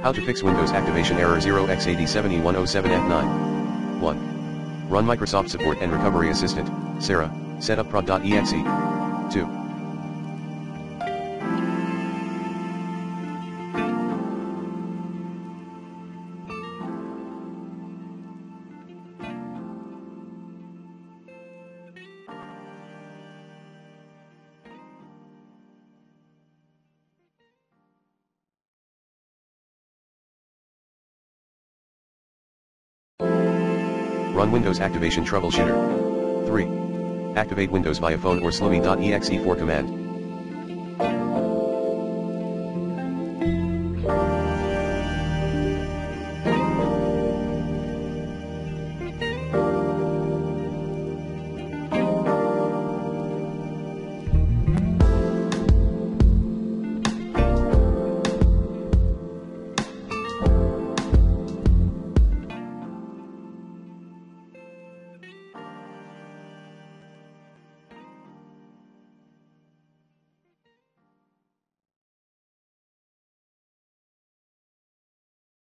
How to fix Windows activation error 0x87e107f9. 1. Run Microsoft Support and Recovery Assistant, Sarah, setup.prod.exe. 2. Run Windows Activation Troubleshooter. 3. Activate Windows via phone or slowly.exe4 command.